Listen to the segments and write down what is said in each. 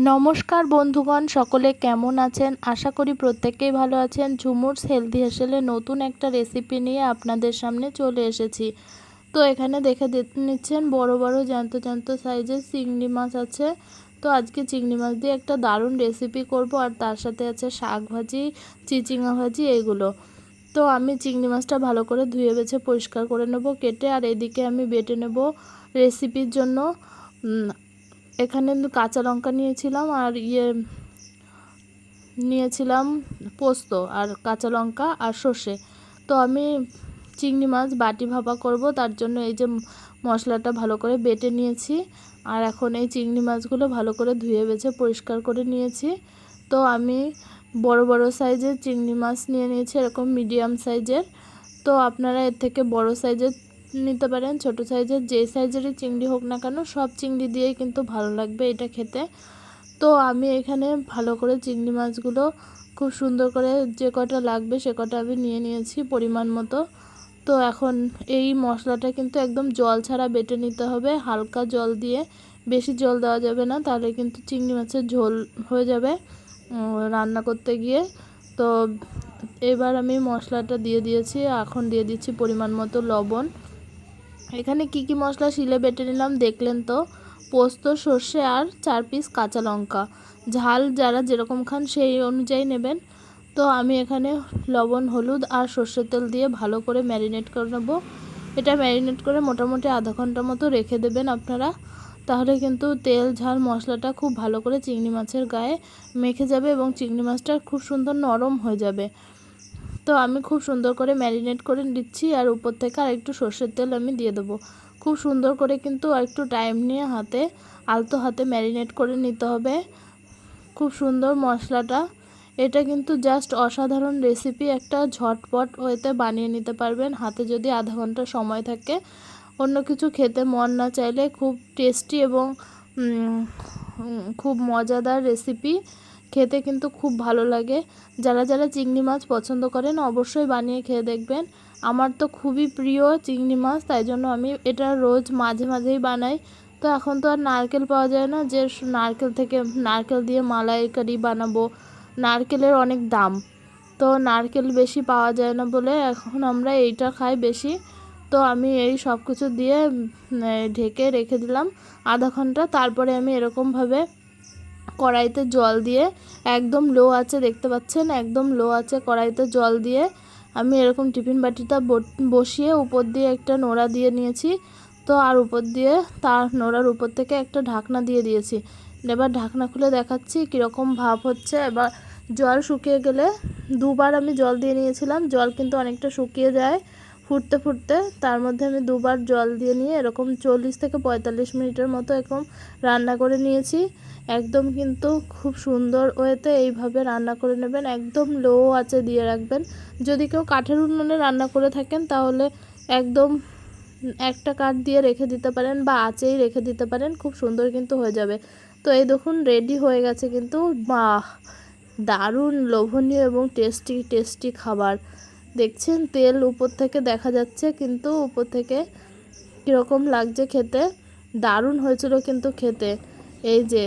নমস্কার বন্ধুগণ, সকলে কেমন আছেন? আশা করি প্রত্যেকেই ভালো আছেন। ঝুমুরস হেলদি হেসেলে নতুন একটা রেসিপি নিয়ে আপনাদের সামনে চলে এসেছি। তো এখানে দেখে নিচ্ছেন বড় বড় জ্যান্ত জ্যান্ত সাইজের চিংড়ি মাছ আছে। তো আজকে চিংড়ি মাছ দিয়ে একটা দারুণ রেসিপি করব, আর তার সাথে আছে শাক ভাজি, চিচিঙা ভাজি, এগুলো। তো আমি চিংড়ি মাছটা ভালো করে ধুয়ে বেছে পরিষ্কার করে নেব কেটে, আর এদিকে আমি বেটে নেব রেসিপির জন্য। এখানে কাঁচা লঙ্কা নিয়েছিলাম, আর নিয়েছিলাম পোস্ত, আর কাঁচা লঙ্কা আর সর্ষে। তো আমি চিংড়ি মাছ বাটি ভাপা করব, তার জন্য এই যে মশলাটা ভালো করে বেটে নিয়েছি। আর এখন এই চিংড়ি মাছগুলো ভালো করে ধুয়ে বেছে পরিষ্কার করে নিয়েছি। তো আমি বড় বড় সাইজের চিংড়ি মাছ নিয়ে নিয়েছি, এরকম মিডিয়াম সাইজের। তো আপনারা এর থেকে বড় সাইজের নিতে পারেন, ছোট সাইজের, যে সাইজেরই চিংড়ি হোক না কেন, সব চিংড়ি দিয়েই কিন্তু ভালো লাগবে এটা খেতে। তো আমি এখানে ভালো করে চিংড়ি মাছগুলো খুব সুন্দর করে যে কটা লাগবে সে কটা আমি নিয়ে নিয়েছি পরিমাণ মতো। তো এখন এই মশলাটা কিন্তু একদম জল ছাড়া বেটে নিতে হবে, হালকা জল দিয়ে, বেশি জল দেওয়া যাবে না, তাহলে কিন্তু চিংড়ি মাছের ঝোল হয়ে যাবে রান্না করতে গিয়ে। তো এবার আমি মশলাটা দিয়ে দিয়েছি, এখন দিয়ে দিচ্ছি পরিমাণ মতো লবণ। এখানে কি কি মশলা শিলে বেটে নিলাম দেখলেন তো। পোস্ত, সর্ষে, আর 4 পিস কাঁচা লঙ্কা। ঝাল যারা যেরকম খান সেই অনুযায়ী নেবেন। তো আমি এখানে লবণ, হলুদ আর সর্ষের তেল দিয়ে ভালো করে ম্যারিনেট করে নেব। এটা ম্যারিনেট করে মোটামুটি আধা ঘন্টা মতো রেখে দেবেন আপনারা, তাহলে কিন্তু তেল ঝাল মশলাটা খুব ভালো করে চিংড়ি মাছের গায়ে মেখে যাবে এবং চিংড়ি মাছটা খুব সুন্দর নরম হয়ে যাবে। তো আমি খুব সুন্দর করে ম্যারিনেট করে দিচ্ছি, আর উপর থেকে আর একটু সর্ষের তেল আমি দিয়ে দেবো। খুব সুন্দর করে কিন্তু একটু টাইম নিয়ে আলতো হাতে ম্যারিনেট করে নিতে হবে। খুব সুন্দর মশলাটা, এটা কিন্তু জাস্ট অসাধারণ রেসিপি, একটা ঝটপট ওয়েতে বানিয়ে নিতে পারবেন হাতে যদি আধা ঘন্টা সময় থাকে। অন্য কিছু খেতে মন না চাইলে খুব টেস্টি এবং খুব মজাদার রেসিপি, খেতে কিন্তু খুব ভালো লাগে। যারা যারা চিংড়ি মাছ পছন্দ করেন অবশ্যই বানিয়ে খেয়ে দেখবেন। আমার তো খুবই প্রিয় চিংড়ি মাছ, তাই জন্য আমি এটা রোজ মাঝে মাঝেই বানাই। তো এখন তো আর নারকেল পাওয়া যায় না যে নারকেল দিয়ে মালাইকারি বানাবো, নারকেলের অনেক দাম। তো নারকেল বেশি পাওয়া যায় না বলে এখন আমরা এইটা খাই বেশি। তো আমি এই সব কিছু দিয়ে ঢেকে রেখে দিলাম আধা ঘন্টা। তারপরে আমি এরকমভাবে কড়াইতে জল দিয়ে, একদম লো আছে, দেখতে পাচ্ছেন একদম লো আছে, কড়াইতে জল দিয়ে আমি এরকম টিফিন বাটিটা বসিয়ে উপর দিয়ে একটা নোড়া দিয়ে নিয়েছি। তো আর উপর দিয়ে তার নোড়ার উপর থেকে একটা ঢাকনা দিয়ে দিয়েছি। এবার ঢাকনা খুলে দেখাচ্ছি কীরকম ভাপ হচ্ছে। এবার জল শুকিয়ে গেলে, দুবার আমি জল দিয়ে নিয়েছিলাম, জল কিন্তু অনেকটা শুকিয়ে যায় ফুটতে ফুটতে, তার মধ্যে আমি দুবার জল দিয়ে নিয়ে এরকম 40 থেকে 45 মিনিটের মতো এরকম রান্না করে নিয়েছি। একদম কিন্তু খুব সুন্দর ওয়েতে এইভাবে রান্না করে নেবেন, একদম লো আঁচে দিয়ে রাখবেন। যদি কেউ কাঠের উনুনে রান্না করে থাকেন তাহলে একদম একটা কাঠ দিয়ে রেখে দিতে পারেন বা আঁচেই রেখে দিতে পারেন, খুব সুন্দর কিন্তু হয়ে যাবে। তো এই দেখুন রেডি হয়ে গেছে কিন্তু, বাহ, দারুণ লোভনীয় এবং টেস্টি টেস্টি খাবার। দেখছেন তেল উপর থেকে দেখা যাচ্ছে, কিন্তু উপর থেকে কীরকম লাগছে খেতে, দারুণ হয়েছিল কিন্তু খেতে। এই যে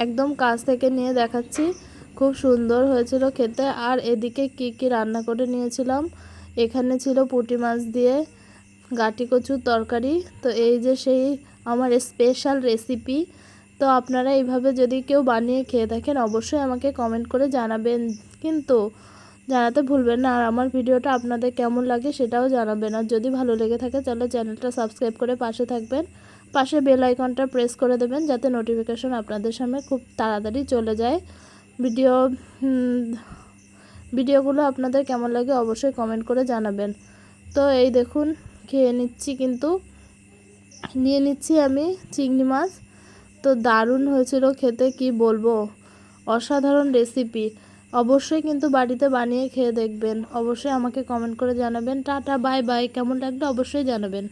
একদম কাছ থেকে নিয়ে দেখাচ্ছি, খুব সুন্দর হয়েছিল খেতে। আর এদিকে কি কি রান্না করে নিয়েছিলাম, এখানে ছিল পুঁটি মাছ দিয়ে গাটি কচুর তরকারি। তো এই যে সেই আমার স্পেশাল রেসিপি। তো আপনারা এইভাবে যদি কেউ বানিয়ে খেয়ে থাকেন অবশ্যই আমাকে কমেন্ট করে জানাবেন, কিন্তু জানাতে ভুলবেন না। আর আমার ভিডিওটা আপনাদের কেমন লাগে সেটাও জানাবেন। আর যদি ভালো লেগে থাকে তাহলে চ্যানেলটা সাবস্ক্রাইব করে পাশে থাকবেন, পাশে বেল আইকনটা প্রেস করে দেবেন যাতে নোটিফিকেশন আপনাদের সামনে খুব তাড়াতাড়ি চলে যায়। ভিডিওগুলো আপনাদের কেমন লাগে অবশ্যই কমেন্ট করে জানাবেন। তো এই দেখুন খেয়ে নিচ্ছি, কিন্তু নিয়ে নিচ্ছি আমি চিংড়ি মাছ। তো দারুণ হয়েছিল খেতে, কি বলবো, অসাধারণ রেসিপি। অবশ্যই কিন্তু বাড়িতে বানিয়ে খেয়ে দেখবেন, অবশ্যই আমাকে কমেন্ট করে জানাবেন। টাটা, বাই বাই, কেমন লাগলো অবশ্যই জানাবেন।